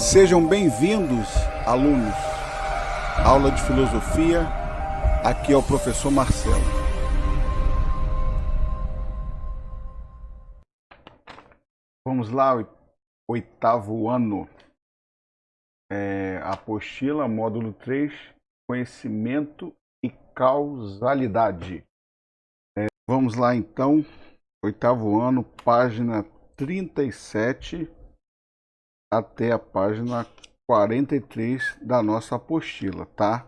Sejam bem-vindos, alunos. Aula de filosofia, aqui é o professor Marcelo. Vamos lá, oitavo ano. Apostila, módulo 3, conhecimento e causalidade. Vamos lá então, oitavo ano, página 37 até a página 43 da nossa apostila, tá?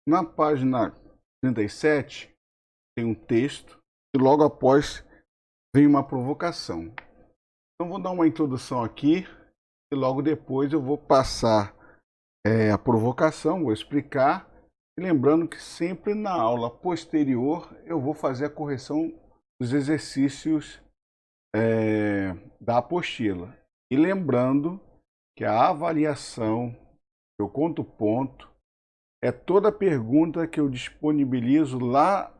Na página 37 tem um texto e logo após vem uma provocação. Então vou dar uma introdução aqui e logo depois eu vou passar a provocação, vou explicar. E lembrando que sempre na aula posterior eu vou fazer a correção dos exercícios da apostila. E lembrando que a avaliação, eu conto ponto, é toda pergunta que eu disponibilizo lá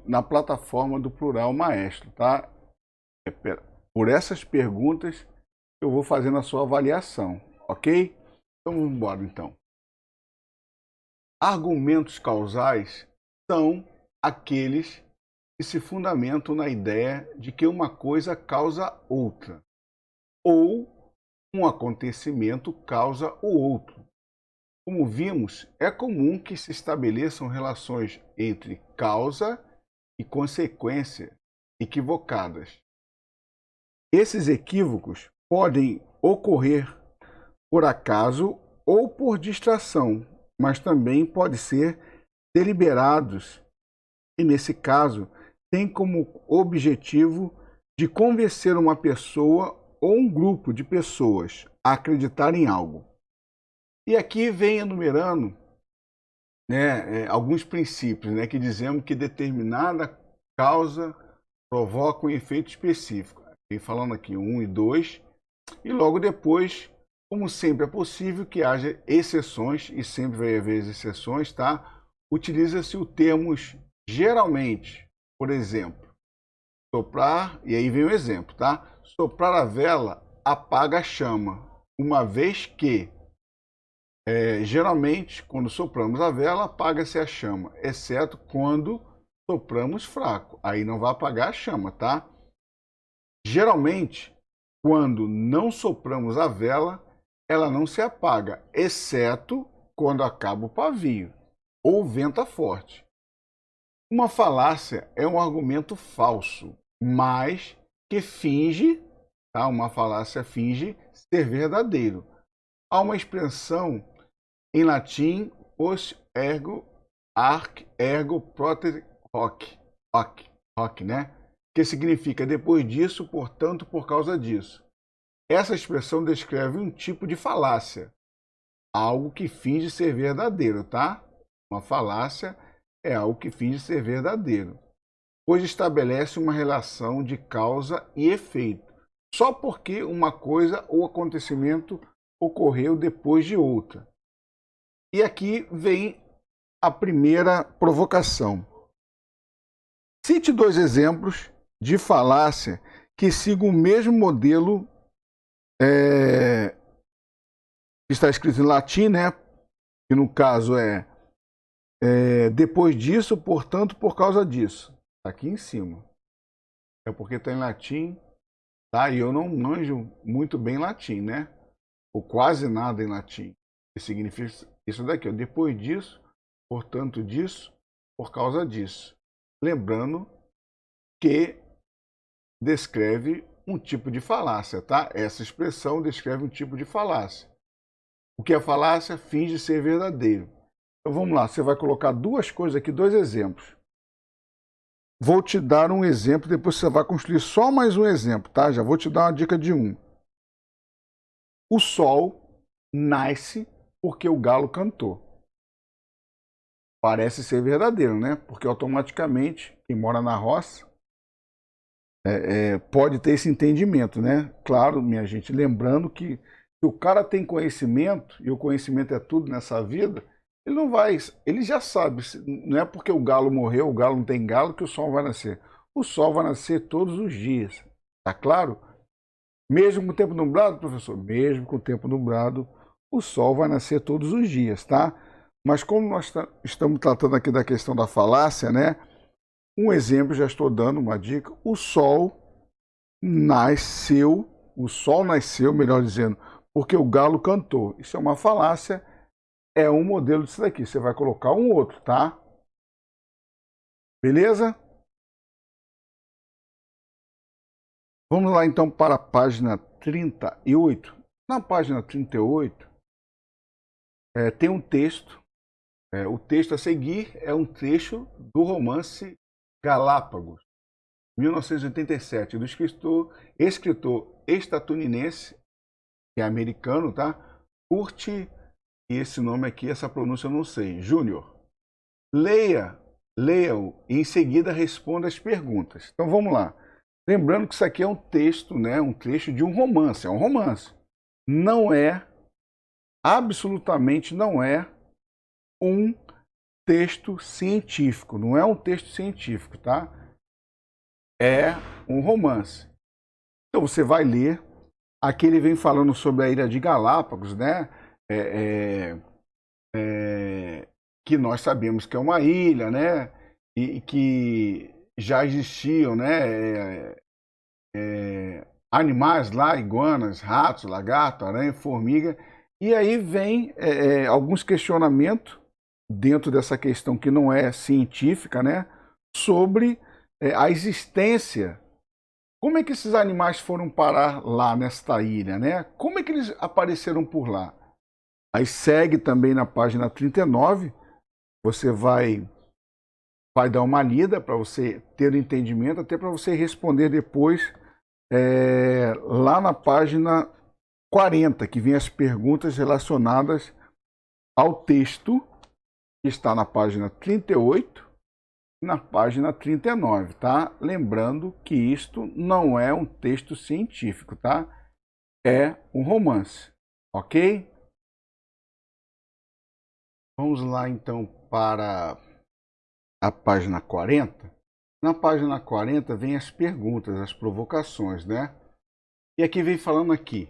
na plataforma do Plural Maestro, tá? Por essas perguntas eu vou fazendo a sua avaliação, ok? Então vamos embora então. Argumentos causais são aqueles que se fundamentam na ideia de que uma coisa causa outra, ou um acontecimento causa o outro. Como vimos, é comum que se estabeleçam relações entre causa e consequência equivocadas. Esses equívocos podem ocorrer por acaso ou por distração, mas também podem ser deliberados e, nesse caso, tem como objetivo de convencer uma pessoa ou um grupo de pessoas a acreditar em algo. E aqui vem enumerando alguns princípios, que dizemos que determinada causa provoca um efeito específico. Vem falando aqui 1 e 2, e logo depois, como sempre é possível que haja exceções, e sempre vai haver exceções, tá? Utiliza-se o termo geralmente, por exemplo, soprar, e aí vem o exemplo, tá? Soprar a vela apaga a chama, uma vez que geralmente, quando sopramos a vela, apaga-se a chama, exceto quando sopramos fraco. Aí não vai apagar a chama, tá? Geralmente, quando não sopramos a vela, ela não se apaga, exceto quando acaba o pavio ou venta forte. Uma falácia é um argumento falso, mas que finge, tá? Uma falácia finge ser verdadeiro. Há uma expressão em latim, post ergo arc ergo propter hoc, né? Que significa depois disso, portanto, por causa disso. Essa expressão descreve um tipo de falácia, algo que finge ser verdadeiro, tá? Uma falácia é algo que finge ser verdadeiro, pois estabelece uma relação de causa e efeito, só porque uma coisa ou acontecimento ocorreu depois de outra. E aqui vem a primeira provocação. Cite 2 exemplos de falácia que sigam o mesmo modelo que está escrito em latim, né? Que no caso depois disso, portanto, por causa disso. Tá aqui em cima. É porque está em latim, tá? E eu não manjo muito bem latim, né? Ou quase nada em latim. Que significa isso daqui, ó. Depois disso, portanto disso, por causa disso. Lembrando que descreve um tipo de falácia, tá? Essa expressão descreve um tipo de falácia. O que é falácia? Finge ser verdadeiro. Então vamos lá, você vai colocar 2 coisas aqui, 2 exemplos. Vou te dar um exemplo, depois você vai construir só mais um exemplo, tá? Já vou te dar uma dica de um. O sol nasce porque o galo cantou. Parece ser verdadeiro, né? Porque automaticamente, quem mora na roça pode ter esse entendimento, né? Claro, minha gente, lembrando que se o cara tem conhecimento, e o conhecimento é tudo nessa vida, ele não vai, ele já sabe, não é porque o galo morreu, o galo não tem galo, que o sol vai nascer. O sol vai nascer todos os dias, tá claro? Mesmo com o tempo nublado, professor? Mesmo com o tempo nublado, o sol vai nascer todos os dias, tá? Mas como nós estamos tratando aqui da questão da falácia, né? Um exemplo, já estou dando uma dica. O sol nasceu, melhor dizendo, porque o galo cantou. Isso é uma falácia, é um modelo disso daqui. Você vai colocar um outro, tá? Beleza? Vamos lá então para a página 38. Na página 38, tem um texto. O texto a seguir é um trecho do romance Galápagos, 1987, do escritor estadunidense, que é americano, tá? Kurt, e esse nome aqui, essa pronúncia eu não sei, Júnior. Leia-o e em seguida responda as perguntas. Então vamos lá. Lembrando que isso aqui é um texto, né? Um trecho de um romance, é um romance. Não é, absolutamente não é um texto científico, não é um texto científico, tá? É um romance. Então você vai ler. Aqui ele vem falando sobre a ilha de Galápagos, né? Que nós sabemos que é uma ilha, né? E que já existiam, né? Animais lá, iguanas, ratos, lagarto, aranha, formiga. E aí vem alguns questionamentos dentro dessa questão que não é científica, né? Sobre a existência. Como é que esses animais foram parar lá nesta ilha, né? Como é que eles apareceram por lá? Aí segue também na página 39, você vai dar uma lida para você ter entendimento, até para você responder depois lá na página 40, que vem as perguntas relacionadas ao texto, que está na página 38 e na página 39, tá? Lembrando que isto não é um texto científico, tá? É um romance, ok? Vamos lá então para a página 40. Na página 40 vem as perguntas, as provocações, né? E aqui vem falando aqui,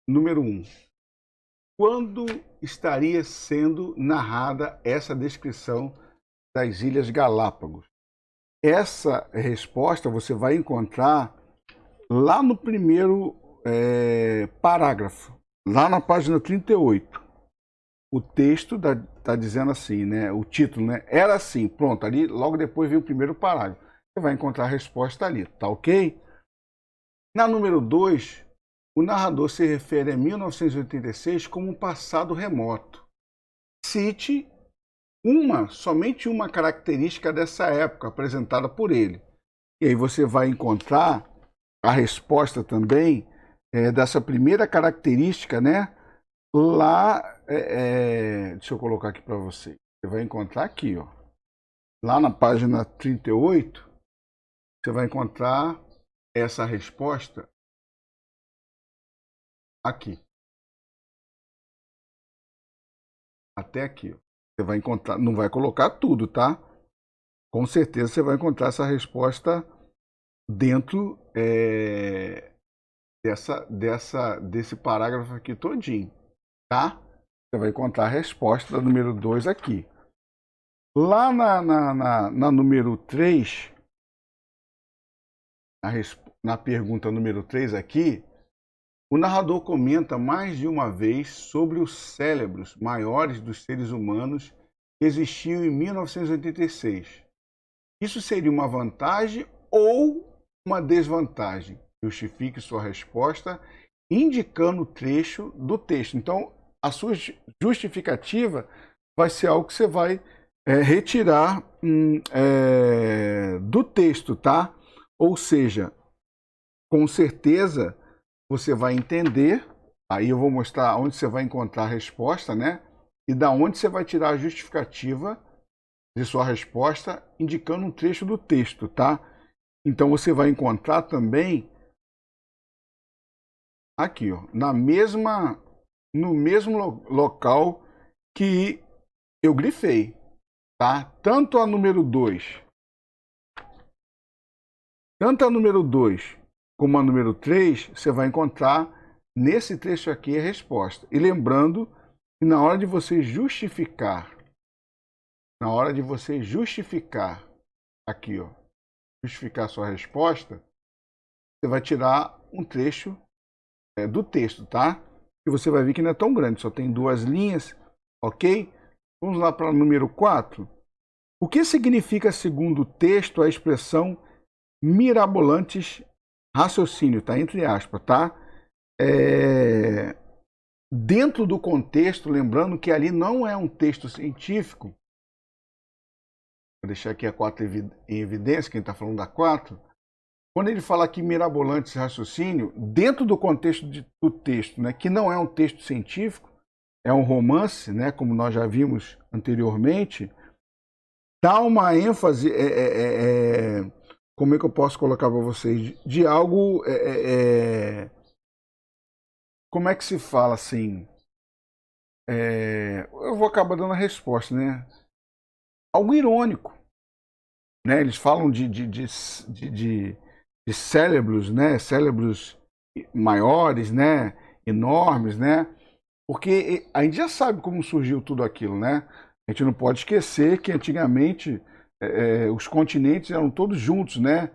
número 1. Quando estaria sendo narrada essa descrição das Ilhas Galápagos? Essa resposta você vai encontrar lá no primeiro parágrafo, lá na página 38. O texto está dizendo assim, né? O título, né? Era assim, pronto, ali logo depois vem o primeiro parágrafo. Você vai encontrar a resposta ali, tá ok? Na número 2, o narrador se refere a 1986 como um passado remoto. Cite somente uma característica dessa época apresentada por ele. E aí você vai encontrar a resposta também dessa primeira característica, né? Lá, deixa eu colocar aqui para você. Você vai encontrar aqui, ó. Lá na página 38, você vai encontrar essa resposta aqui. Até aqui, ó. Você vai encontrar, não vai colocar tudo, tá? Com certeza você vai encontrar essa resposta dentro desse parágrafo aqui todinho, tá? Você vai encontrar a resposta da número 2 aqui. Lá na número 3, na pergunta número 3 aqui, o narrador comenta mais de uma vez sobre os cérebros maiores dos seres humanos que existiam em 1986. Isso seria uma vantagem ou uma desvantagem? Justifique sua resposta indicando o trecho do texto. Então, a sua justificativa vai ser algo que você vai retirar do texto, tá? Ou seja, com certeza você vai entender, aí eu vou mostrar onde você vai encontrar a resposta, né? E da onde você vai tirar a justificativa de sua resposta, indicando um trecho do texto, tá? Então você vai encontrar também aqui, ó, no mesmo local que eu grifei, tá? Tanto a número 2 como a número 3, você vai encontrar nesse trecho aqui a resposta. E lembrando que na hora de você justificar, aqui, ó, justificar a sua resposta, você vai tirar um trecho do texto, tá? E você vai ver que não é tão grande, só tem 2 linhas, ok? Vamos lá para o número 4. O que significa, segundo o texto, a expressão mirabolantes raciocínio, tá? Entre aspas, tá? Dentro do contexto, lembrando que ali não é um texto científico, vou deixar aqui a 4 em evidência, quem está falando da 4, quando ele fala aqui mirabolantes raciocínio, dentro do contexto do texto, né, que não é um texto científico, é um romance, né, como nós já vimos anteriormente, dá uma ênfase, como é que eu posso colocar para vocês, de algo, como é que se fala assim, eu vou acabar dando a resposta, né, algo irônico, né, eles falam de cérebros, né, cérebros maiores, né, enormes, né, porque a gente já sabe como surgiu tudo aquilo, né? A gente não pode esquecer que antigamente os continentes eram todos juntos, né?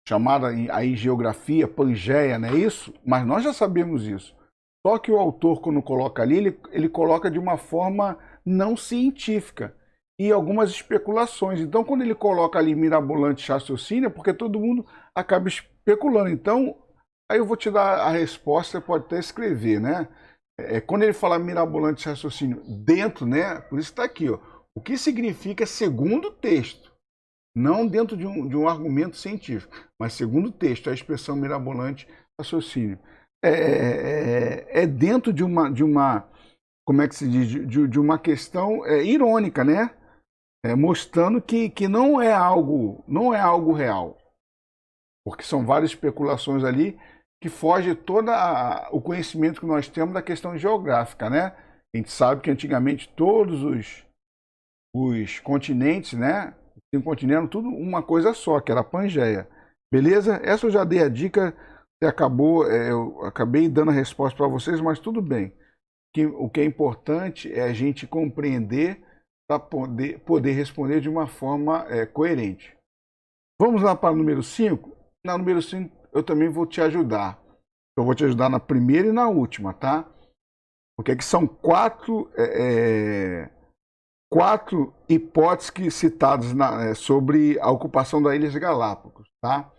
Chamada aí geografia Pangeia, não é isso? Mas nós já sabemos isso. Só que o autor, quando coloca ali, ele coloca de uma forma não científica e algumas especulações. Então, quando ele coloca ali mirabolante raciocínio, é porque todo mundo acaba especulando. Então, aí eu vou te dar a resposta, você pode até escrever, né? Quando ele fala mirabolante raciocínio dentro, né? Por isso está aqui, ó. O que significa segundo o texto, não dentro de um argumento científico, mas segundo o texto, a expressão mirabolante raciocínio. Dentro de uma, como é que se diz, de uma questão irônica, né? Mostrando que não é algo real, porque são várias especulações ali que foge todo o conhecimento que nós temos da questão geográfica, né? A gente sabe que antigamente todos os continentes, né? Os continentes eram tudo uma coisa só, que era a Pangeia. Beleza? Essa eu já dei a dica, eu acabei dando a resposta para vocês, mas tudo bem. O que é importante é a gente compreender para poder responder de uma forma coerente. Vamos lá para o número 5? Na número 5 eu também vou te ajudar. Eu vou te ajudar na primeira e na última, tá? Porque aqui são quatro hipóteses citadas sobre a ocupação das Ilhas Galápagos, tá?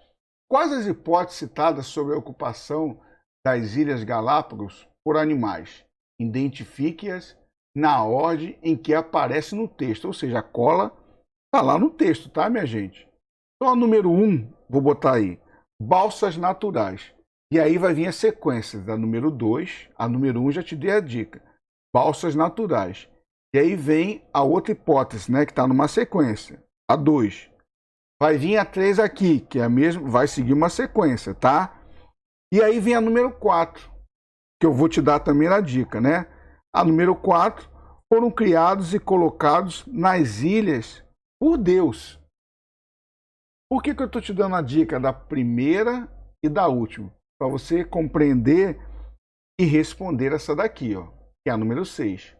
Quais as hipóteses citadas sobre a ocupação das Ilhas Galápagos por animais? Identifique-as na ordem em que aparece no texto, ou seja, a cola está lá no texto, tá, minha gente? Então, a número 1, vou botar aí, balsas naturais. E aí vai vir a sequência da número 2, a número 1 já te dei a dica, balsas naturais. E aí vem a outra hipótese, né, que está numa sequência, a 2. Vai vir a 3 aqui, que é a mesma, vai seguir uma sequência, tá? E aí vem a número 4, que eu vou te dar também a dica, né? A número 4, foram criados e colocados nas ilhas por Deus. Por que eu estou te dando a dica da primeira e da última? Para você compreender e responder essa daqui, ó, que é a número 6.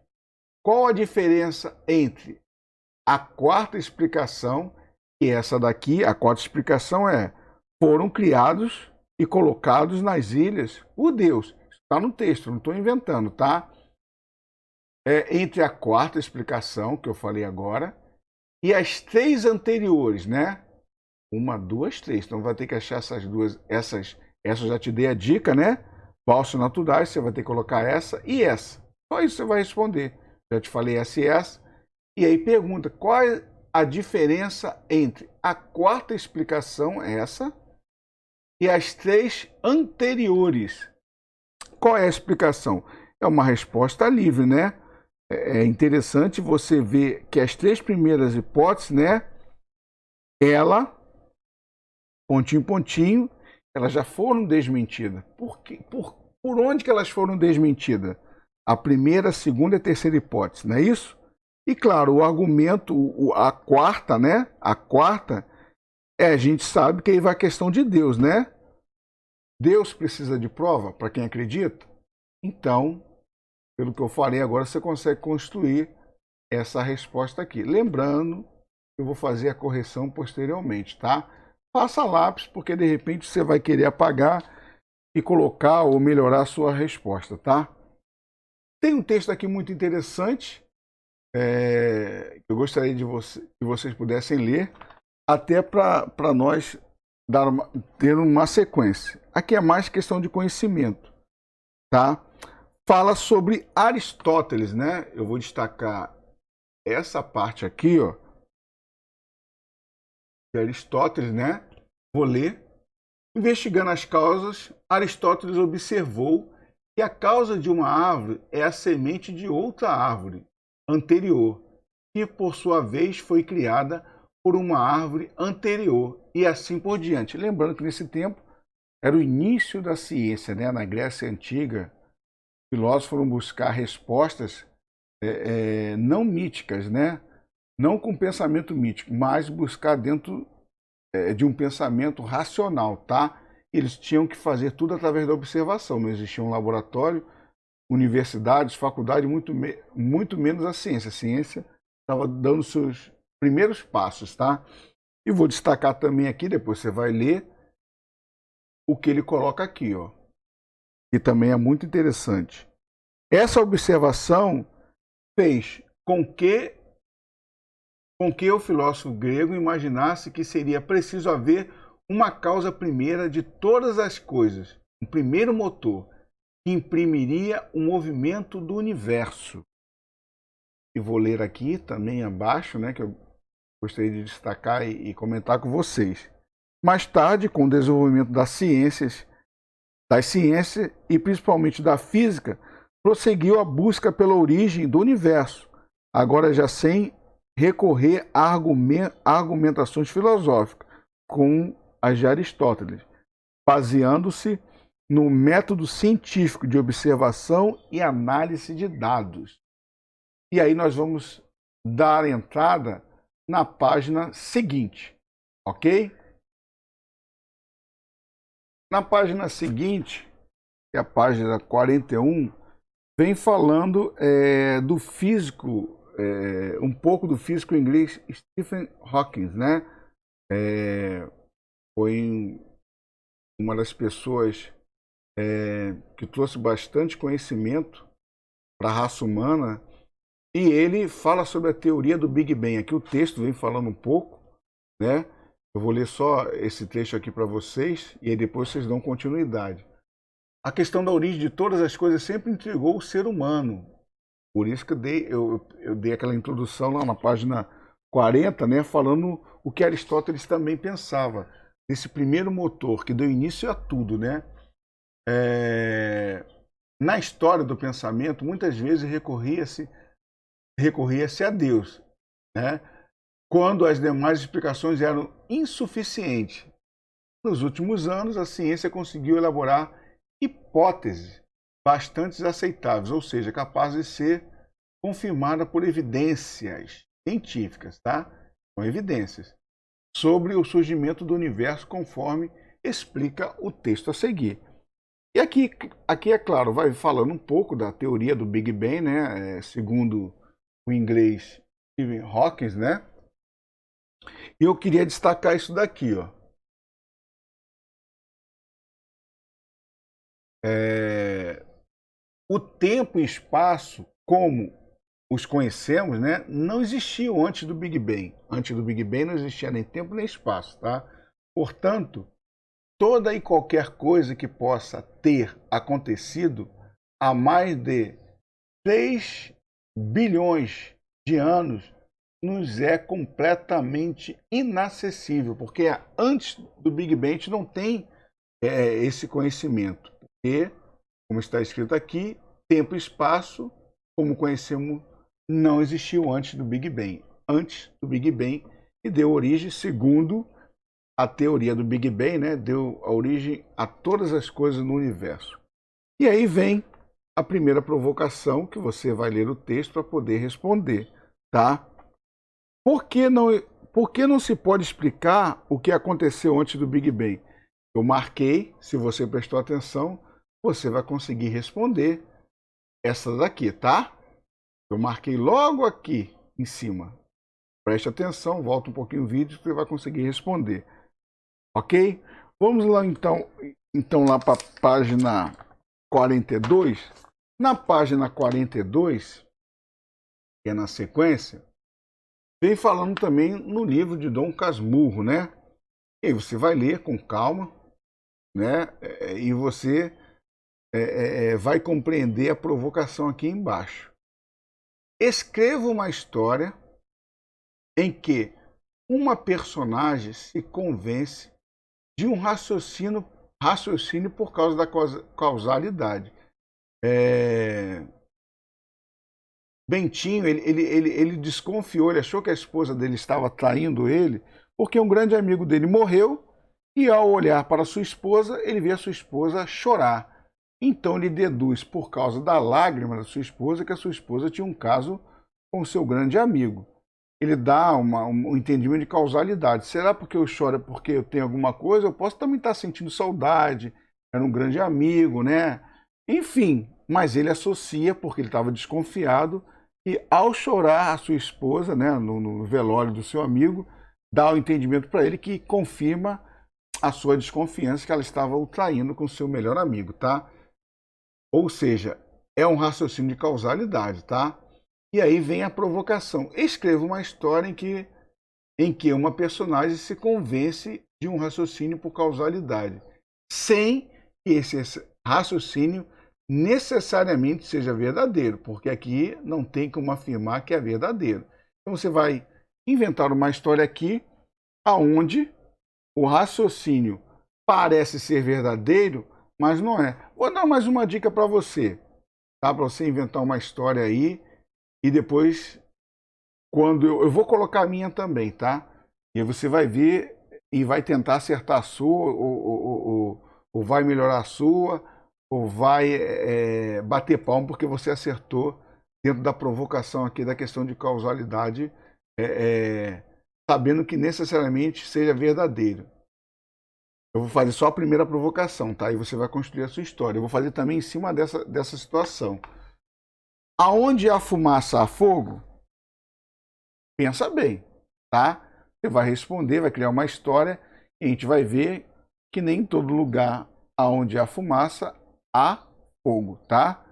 Qual a diferença entre a quarta explicação e essa daqui? A quarta explicação é: foram criados e colocados nas ilhas por Deus. Está no texto, não estou inventando, tá? Entre a quarta explicação, que eu falei agora, e as 3 anteriores, né? 1, 2, 3. Então vai ter que achar essas duas. Essa eu já te dei a dica, né? Balsas naturais, você vai ter que colocar essa e essa. Só isso você vai responder. Já te falei essa e essa. E aí pergunta, qual é a diferença entre a quarta explicação, essa, e as 3 anteriores? Qual é a explicação? É uma resposta livre, né? É interessante você ver que as 3 primeiras hipóteses, né? Ela, pontinho, pontinho, elas já foram desmentidas. Por onde que elas foram desmentidas? A primeira, a segunda e a terceira hipótese, não é isso? E claro, o argumento, a quarta, né? A quarta, a gente sabe que aí vai a questão de Deus, né? Deus precisa de prova para quem acredita? Então, pelo que eu falei agora, você consegue construir essa resposta aqui. Lembrando, eu vou fazer a correção posteriormente, tá? Faça lápis, porque de repente você vai querer apagar e colocar ou melhorar a sua resposta, tá? Tem um texto aqui muito interessante, que eu gostaria que vocês pudessem ler, até para nós ter uma sequência. Aqui é mais questão de conhecimento, tá? Fala sobre Aristóteles, né? Eu vou destacar essa parte aqui, ó, de Aristóteles, né? Vou ler. Investigando as causas, Aristóteles observou que a causa de uma árvore é a semente de outra árvore anterior, que por sua vez foi criada por uma árvore anterior, e assim por diante. Lembrando que nesse tempo era o início da ciência, né? Na Grécia Antiga, filósofos foram buscar respostas não míticas, né? Não com pensamento mítico, mas buscar dentro de um pensamento racional, tá? Eles tinham que fazer tudo através da observação, não existia um laboratório, universidades, faculdade, muito menos a ciência. A ciência estava dando seus primeiros passos, tá? E vou destacar também aqui, depois você vai ler, o que ele coloca aqui, ó, que também é muito interessante. Essa observação fez com que o filósofo grego imaginasse que seria preciso haver uma causa primeira de todas as coisas, um primeiro motor, que imprimiria o movimento do universo. E vou ler aqui também abaixo, né, que eu gostaria de destacar e comentar com vocês. Mais tarde, com o desenvolvimento das ciências e principalmente da física, prosseguiu a busca pela origem do universo, agora já sem recorrer a argumentações filosóficas, como as de Aristóteles, baseando-se no método científico de observação e análise de dados. E aí nós vamos dar entrada na página seguinte, ok? Na página seguinte, que é a página 41, vem falando do físico, um pouco do físico inglês Stephen Hawking, né? Foi uma das pessoas que trouxe bastante conhecimento para a raça humana, e ele fala sobre a teoria do Big Bang. Aqui o texto vem falando um pouco, né? Eu vou ler só esse trecho aqui para vocês e aí depois vocês dão continuidade. A questão da origem de todas as coisas sempre intrigou o ser humano. Por isso que eu dei aquela introdução lá na página 40, né, falando o que Aristóteles também pensava. Esse primeiro motor que deu início a tudo, né? Na história do pensamento, muitas vezes recorria-se a Deus, né? Quando as demais explicações eram insuficientes. Nos últimos anos, a ciência conseguiu elaborar hipóteses bastante aceitáveis, ou seja, capazes de ser confirmada por evidências científicas, tá? Com evidências sobre o surgimento do universo, conforme explica o texto a seguir. E aqui é claro, vai falando um pouco da teoria do Big Bang, né? Segundo o inglês Stephen Hawking, né? E eu queria destacar isso daqui, ó. O tempo e espaço, como os conhecemos, né, não existiam antes do Big Bang. Antes do Big Bang não existia nem tempo nem espaço, tá? Portanto, toda e qualquer coisa que possa ter acontecido há mais de 6 bilhões de anos nos é completamente inacessível, porque antes do Big Bang a gente não tem esse conhecimento. Porque, como está escrito aqui, tempo e espaço, como conhecemos, não existiu antes do Big Bang. Antes do Big Bang, que deu origem, segundo a teoria do Big Bang, né, deu a origem a todas as coisas no universo. E aí vem a primeira provocação, que você vai ler o texto para poder responder, tá? Por que não se pode explicar o que aconteceu antes do Big Bang? Eu marquei, se você prestou atenção, você vai conseguir responder essa daqui, tá? Eu marquei logo aqui em cima. Preste atenção, volta um pouquinho o vídeo que você vai conseguir responder. Ok? Vamos lá então lá para a página 42. Na página 42, que é na sequência, vem falando também no livro de Dom Casmurro, né? E você vai ler com calma, né? E você vai compreender a provocação aqui embaixo. Escreva uma história em que uma personagem se convence de um raciocínio por causa da causalidade. Bentinho, ele desconfiou, ele achou que a esposa dele estava traindo ele, porque um grande amigo dele morreu e, ao olhar para sua esposa, ele vê a sua esposa chorar. Então ele deduz, por causa da lágrima da sua esposa, que a sua esposa tinha um caso com seu grande amigo. Ele dá um entendimento de causalidade. Será porque eu choro é porque eu tenho alguma coisa? Eu posso também estar sentindo saudade, era um grande amigo, né? Enfim, mas ele associa, porque ele estava desconfiado, e ao chorar a sua esposa, né, no velório do seu amigo, dá o entendimento para ele que confirma a sua desconfiança que ela estava o traindo com seu melhor amigo, tá? Ou seja, é um raciocínio de causalidade, tá? E aí vem a provocação. Escreva uma história em que uma personagem se convence de um raciocínio por causalidade, sem que esse raciocínio necessariamente seja verdadeiro, porque aqui não tem como afirmar que é verdadeiro. Então você vai inventar uma história aqui aonde o raciocínio parece ser verdadeiro, mas não é. Vou dar mais uma dica para você, tá? Para você inventar uma história aí e depois, quando eu vou colocar a minha também, tá? E aí você vai ver e vai tentar acertar a sua, ou vai melhorar a sua, ou vai bater palmo porque você acertou dentro da provocação aqui da questão de causalidade, sabendo que necessariamente seja verdadeiro. Eu vou fazer só a primeira provocação, tá? E você vai construir a sua história. Eu vou fazer também em cima dessa situação. Aonde há fumaça, há fogo? Pensa bem, tá? Você vai responder, vai criar uma história e a gente vai ver que nem em todo lugar aonde há fumaça, há fogo, tá?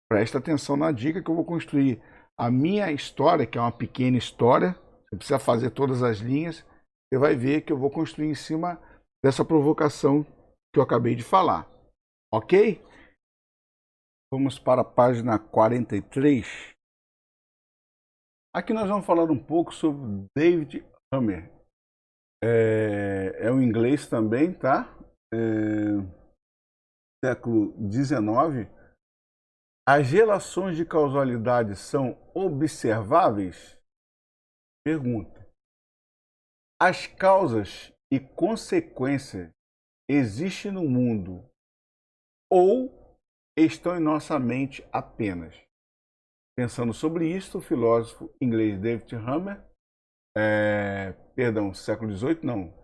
Presta atenção na dica que eu vou construir a minha história, que é uma pequena história. Você precisa fazer todas as linhas. Você vai ver que eu vou construir em cima dessa provocação que eu acabei de falar. Ok? Vamos para a página 43. Aqui nós vamos falar um pouco sobre David Hummer. É um inglês também, tá? Século XIX. As relações de causalidade são observáveis? Pergunta. As causas e consequências existem no mundo ou estão em nossa mente apenas? Pensando sobre isso, o filósofo inglês David Hummer, século XVIII, não,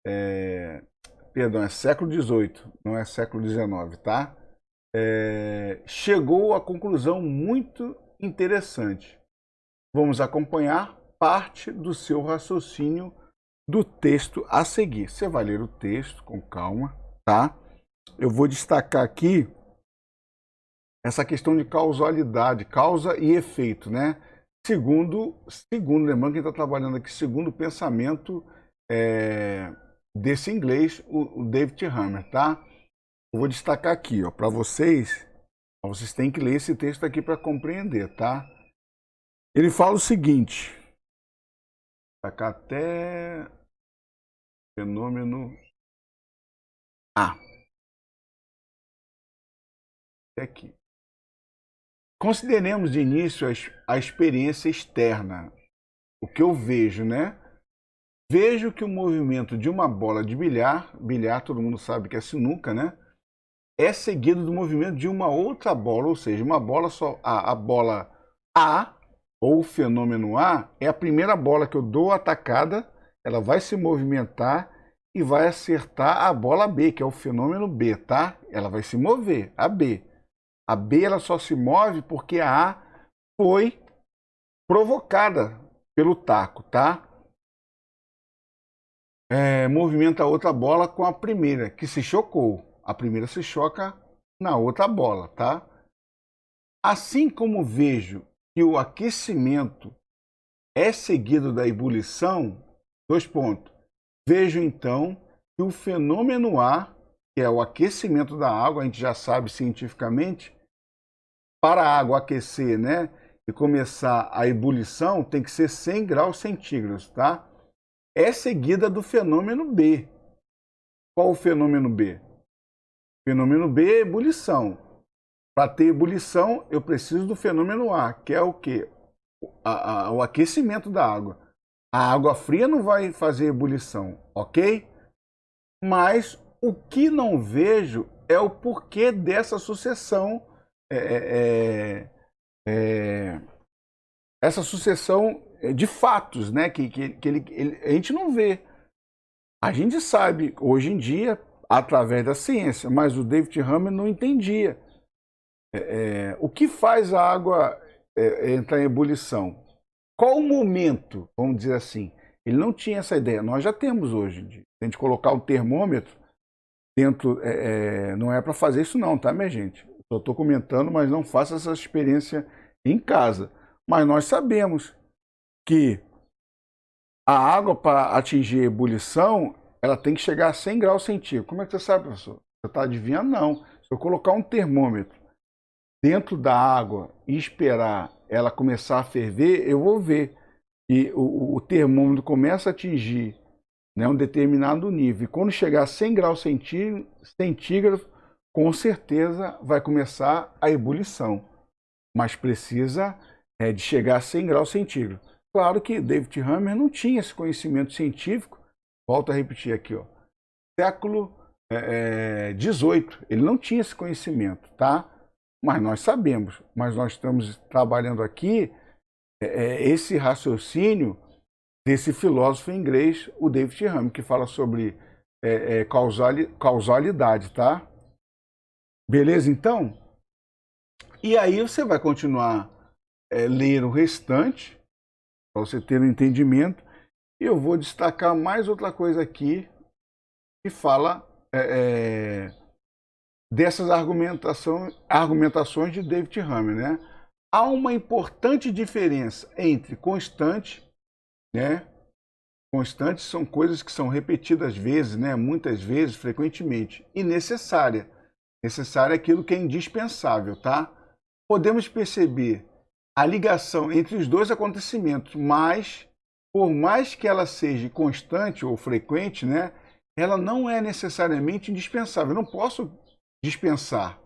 é século XVIII, não é século XIX, tá? Chegou a conclusão muito interessante. Vamos acompanhar parte do seu raciocínio do texto a seguir. Você vai ler o texto com calma, tá? Eu vou destacar aqui essa questão de causalidade, causa e efeito, né? Segundo, lembrando que está trabalhando aqui, segundo o pensamento desse inglês, o David Hummer, tá? Eu vou destacar aqui, ó, para vocês têm que ler esse texto aqui para compreender, tá? Ele fala o seguinte, destacar até fenômeno A. Aqui. Consideremos de início a experiência externa, o que eu vejo, né? Vejo que o movimento de uma bola de bilhar todo mundo sabe que é sinuca, né? É seguido do movimento de uma outra bola, ou seja, uma bola só, a bola A, ou o fenômeno A, é a primeira bola que eu dou a atacada, ela vai se movimentar e vai acertar a bola B, que é o fenômeno B, tá? Ela vai se mover, a B. A B ela só se move porque a A foi provocada pelo taco, tá? Movimenta a outra bola com a primeira, que se chocou. A primeira se choca na outra bola, tá? Assim como vejo que o aquecimento é seguido da ebulição, dois pontos. Vejo então que o fenômeno A, que é o aquecimento da água, a gente já sabe cientificamente, para a água aquecer, né, e começar a ebulição, tem que ser 100 graus centígrados, tá? É seguida do fenômeno B. Qual o fenômeno B? O fenômeno B é ebulição. Para ter ebulição, eu preciso do fenômeno A, que é o quê? O aquecimento da água. A água fria não vai fazer ebulição, ok? Mas o que não vejo é o porquê dessa sucessão, essa sucessão de fatos, né? Que a gente não vê. A gente sabe hoje em dia através da ciência, mas o David Hammer não entendia. O que faz a água entrar em ebulição? Qual o momento, vamos dizer assim? Ele não tinha essa ideia. Nós já temos hoje em dia. Se a gente colocar um termômetro dentro, não é para fazer isso não, tá, minha gente? Eu estou comentando, mas não faça essa experiência em casa. Mas nós sabemos que a água, para atingir a ebulição, ela tem que chegar a 100 graus centígrados. Como é que você sabe, professor? Você está adivinhando? Não. Se eu colocar um termômetro dentro da água e esperar ela começar a ferver, eu vou ver que o termômetro começa a atingir, né, um determinado nível. E quando chegar a 100 graus centígrados, com certeza vai começar a ebulição. Mas precisa de chegar a 100 graus centígrados. Claro que David Hammer não tinha esse conhecimento científico. Volto a repetir aqui, ó. Século XVIII, ele não tinha esse conhecimento, tá? Mas nós sabemos, mas nós estamos trabalhando aqui esse raciocínio desse filósofo inglês, o David Hammer, que fala sobre causalidade, tá? Beleza, então? E aí você vai continuar ler o restante, para você ter um entendimento, e eu vou destacar mais outra coisa aqui, que fala dessas argumentações de David Hammer, né? Há uma importante diferença entre constante, né? Constantes são coisas que são repetidas vezes, né? Muitas vezes, frequentemente, e necessária. Necessária é aquilo que é indispensável, tá? Podemos perceber a ligação entre os dois acontecimentos, mas por mais que ela seja constante ou frequente, né? Ela não é necessariamente indispensável. Eu não posso dispensar,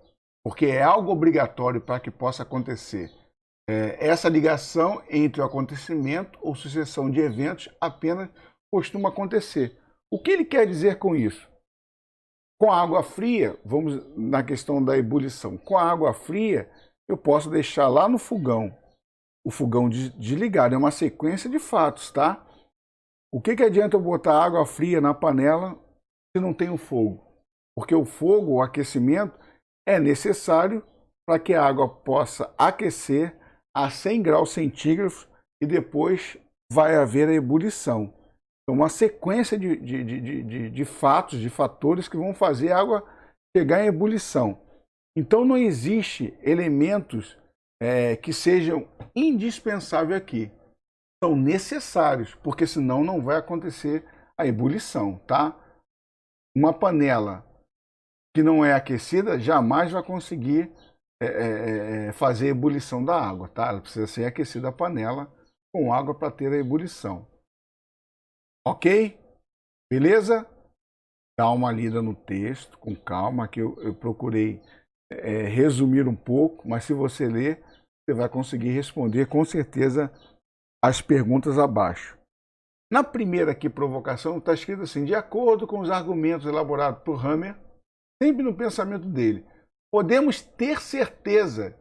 porque é algo obrigatório para que possa acontecer. Essa ligação entre o acontecimento ou sucessão de eventos apenas costuma acontecer. O que ele quer dizer com isso? Com a água fria, vamos na questão da ebulição, com a água fria eu posso deixar lá no fogão, o fogão desligado, é uma sequência de fatos, tá? O que adianta eu botar água fria na panela se não tem o fogo? Porque o fogo, o aquecimento, é necessário para que a água possa aquecer a 100 graus centígrados e depois vai haver a ebulição. Então, uma sequência de fatos, de fatores que vão fazer a água chegar em ebulição. Então, não existe elementos que sejam indispensáveis aqui. São necessários, porque senão não vai acontecer a ebulição, tá? Uma panela que não é aquecida jamais vai conseguir fazer a ebulição da água, tá? Ela precisa ser aquecida a panela com água para ter a ebulição. Ok? Beleza? Dá uma lida no texto com calma, que eu procurei resumir um pouco, mas se você ler, você vai conseguir responder com certeza as perguntas abaixo. Na primeira aqui, provocação, está escrito assim: de acordo com os argumentos elaborados por Hammer, sempre no pensamento dele, podemos ter certeza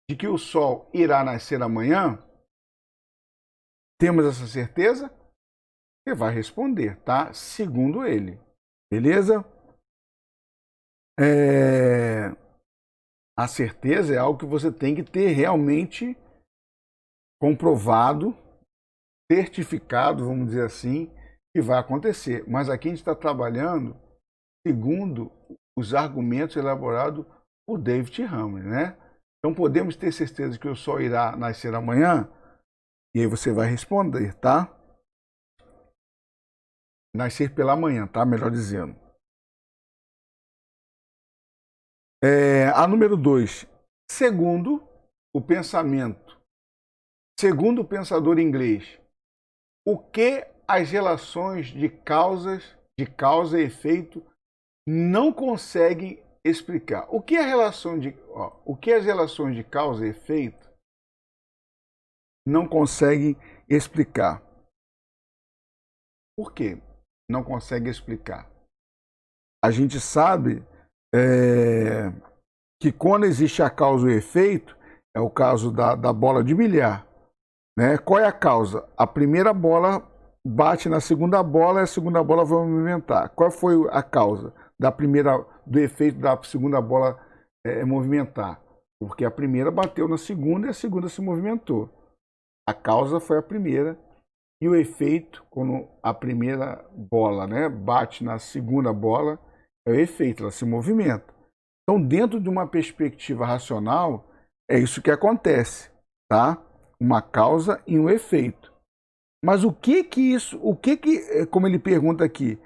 de que o Sol irá nascer amanhã? Temos essa certeza? Você vai responder, tá? Segundo ele. Beleza? A certeza é algo que você tem que ter realmente comprovado, certificado, vamos dizer assim, que vai acontecer. Mas aqui a gente está trabalhando segundo os argumentos elaborados por David Hammer, né? Então podemos ter certeza que o Sol irá nascer amanhã? E aí você vai responder, tá? Nascer pela manhã, tá? Melhor dizendo. A número 2. Segundo o pensamento, segundo o pensador inglês, o que as relações de causa e efeito não conseguem explicar? O que as relações de causa e efeito não conseguem explicar? Por quê? Não consegue explicar. A gente sabe que quando existe a causa e o efeito, é o caso da bola de bilhar, né? Qual é a causa? A primeira bola bate na segunda bola e a segunda bola vai movimentar. Qual foi a causa do efeito da segunda bola movimentar? Porque a primeira bateu na segunda e a segunda se movimentou. A causa foi a primeira. E o efeito, quando a primeira bola, né, bate na segunda bola, é o efeito, ela se movimenta. Então, dentro de uma perspectiva racional, é isso que acontece, tá? Uma causa e um efeito. Mas como ele pergunta aqui,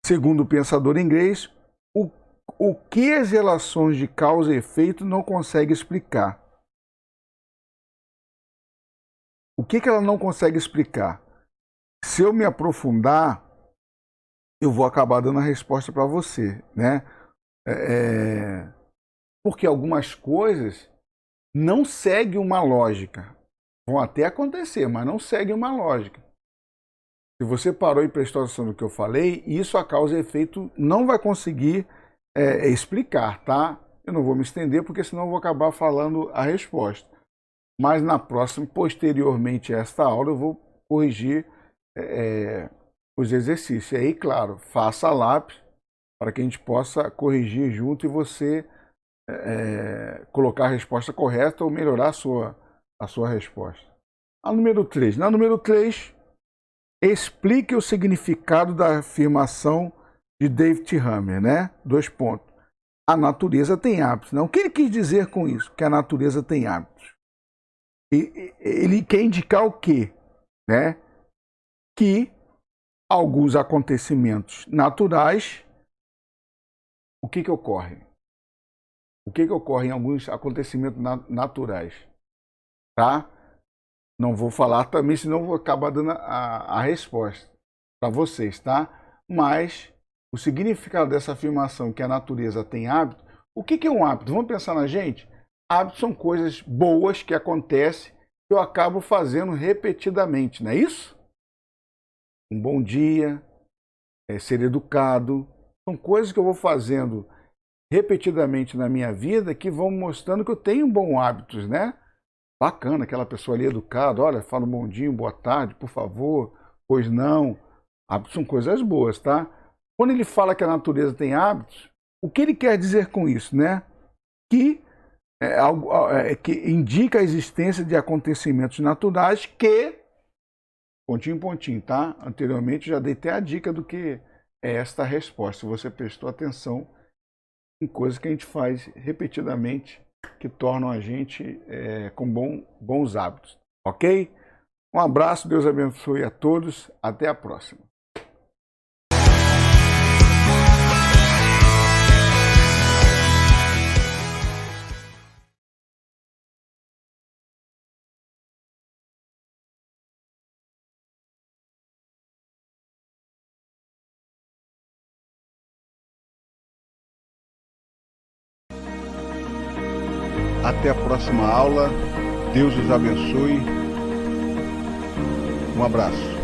segundo o pensador inglês, o que as relações de causa e efeito não conseguem explicar? O que ela não consegue explicar? Se eu me aprofundar, eu vou acabar dando a resposta para você, né? Porque algumas coisas não seguem uma lógica. Vão até acontecer, mas não seguem uma lógica. Se você parou e prestou atenção no que eu falei, isso a causa e efeito não vai conseguir explicar, tá? Eu não vou me estender, porque senão eu vou acabar falando a resposta. Mas na próxima, posteriormente a esta aula, eu vou corrigir os exercícios. E aí, claro, faça a lápis para que a gente possa corrigir junto e você colocar a resposta correta ou melhorar a sua resposta. A número 3. Na número 3, explique o significado da afirmação de David Hammer, né? 2 pontos. A natureza tem hábitos. Não? O que ele quis dizer com isso? Que a natureza tem hábitos. Ele quer indicar o quê? Né? Que alguns acontecimentos naturais, o que ocorre? O que ocorre em alguns acontecimentos naturais? Tá? Não vou falar também, senão vou acabar dando a resposta para vocês, tá? Mas o significado dessa afirmação que a natureza tem hábito, o que é um hábito? Vamos pensar na gente? Hábitos são coisas boas que acontecem que eu acabo fazendo repetidamente, não é isso? Um bom dia, ser educado, são coisas que eu vou fazendo repetidamente na minha vida que vão mostrando que eu tenho bons hábitos, né? Bacana, aquela pessoa ali educada, olha, fala um bom dia, boa tarde, por favor, pois não. Hábitos são coisas boas, tá? Quando ele fala que a natureza tem hábitos, o que ele quer dizer com isso, né? Que que indica a existência de acontecimentos naturais que, pontinho, pontinho, tá? Anteriormente já dei até a dica do que é esta resposta. Se você prestou atenção em coisas que a gente faz repetidamente que tornam a gente com bons hábitos, ok? Um abraço, Deus abençoe a todos, até a próxima. Até a próxima aula. Deus os abençoe. Um abraço.